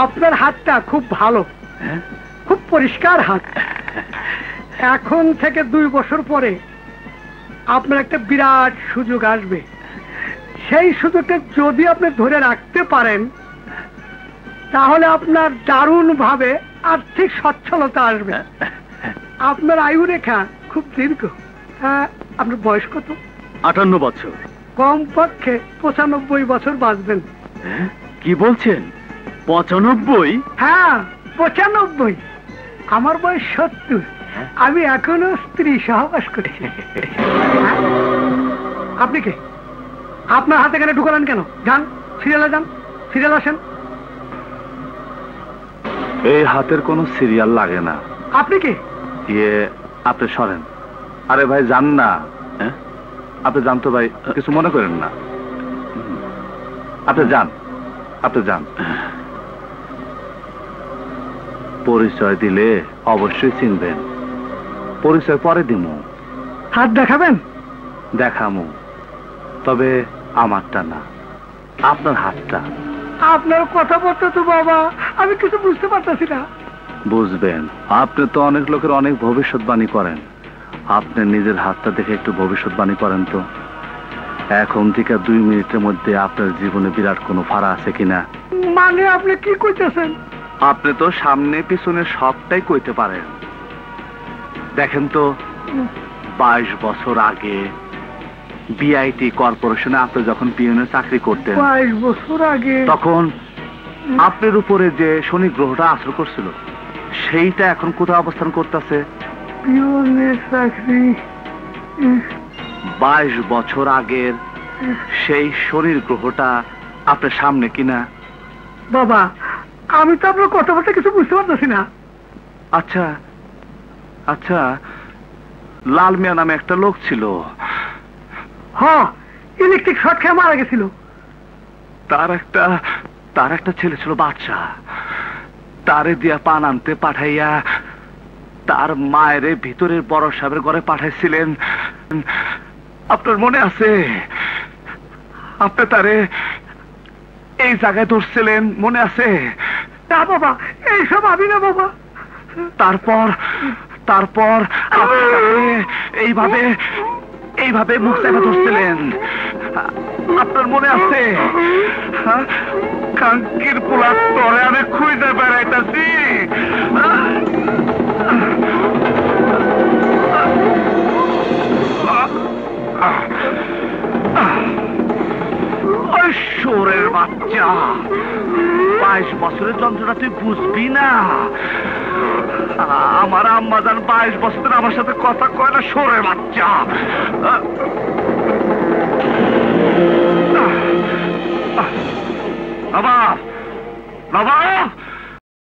আপনার হাতটা খুব ভালো, খুব পরিষ্কার হাত। এখন থেকে 2 বছর পরে আপনার একটা বিরাট সুযোগ আসবে। সেই সুযোগটা যদি আপনি ধরে রাখতে পারেন তাহলে আপনার দারুণ ভাবে আর্থিক সচ্ছলতা আসবে। আপনার আয়ু রেখা খুব দীর্ঘ। আপনার বয়স কত? 58 বছর। কমপক্ষে 95 বছর বাঁচবেন। কি বলছেন? 95? হ্যাঁ, 95। আমার বয়স 70। আমি এখনো স্ত্রী সহবাস করছি। আপনি কে? আপনার হাতে কেন ঢুকালেন কেন? যান সিরিয়ালে যান, সিরিয়াল আসেন। এই হাতের কোনো সিরিয়াল লাগে না। আপনি কে? আপনি সরেন। আরে ভাই যান না। আপনি যান তো ভাই, কিছু মনে করেন না। আপনি যান, আপনি যান। পরিচয় দিলে অবশ্যই চিনবেন। পরিচয় পরে দিমু। হাত দেখাবেন? দেখামু, তবে আমারটা না, আপনার হাতটা। আপনার কথা বলতে তো বাবা আমি কিছু বুঝতে পারতেছি না। বুঝবেন, আপনি তো অনেক লোকের অনেক ভবিষ্যৎবাণী করেন। আপনি নিজের হাতটা দেখে একটু ভবিষ্যৎবাণী করেন তো। এখন থেকে 2 মিনিটের মধ্যে আপনার জীবনে বিরাট কোনো ফাড়া আছে কিনা। মানে আপনি কি কইতেছেন? আপনি তো সামনে পিছনে সবটাই কইতে পারেন। দেখেন তো, 22 বছর আগে বিআইটি কর্পোরেশনে আপনি যখন পিয়নের চাকরি করতেন, 22 বছর আগে, তখন আপনার উপরে যে শনি গ্রহটা আসর করছিল সেইটা এখন কোথায় অবস্থান করতেছে? পিয়নের চাকরি 22 বছর আগের সেই শনির গ্রহটা আপনার সামনে কিনা? বাবা আমি তো আপনার কথা বলতে কিছু বুঝতে পারতেছি না। আচ্ছা আচ্ছা, লাল মিয়া নামে একটা লোক ছিল। হ্যাঁ, ইলেকট্রিক শর্ট খেয়ে মারা গেছিল। তার একটা ছেলে ছিল বাদশা। তারে দিয়া পান আনতে পাঠাইয়া তার মায়ের ভিতরের বড় সাহেবের ঘরে পাঠাইছিলেন। আপনার মনে আছে? আপনি তারে এই জায়গায় ধরছিলেন, মনে আছে? না বাবা, এইসব আমি না বাবা। তারপর এইভাবে মুখ চেপে ধরছিলেন, আপনার মনে আছে? কাঙ্কির পোলার তরে আমি খুঁজে বেড়াইতেছি। শোরের বাচ্চা, 22 বছরের যন্ত্রণা তুই বুঝবি না। আমার আম্মা জান 22 বছর আমার সাথে কথা কয় না। শোরের বাচ্চা, বাবা বাবা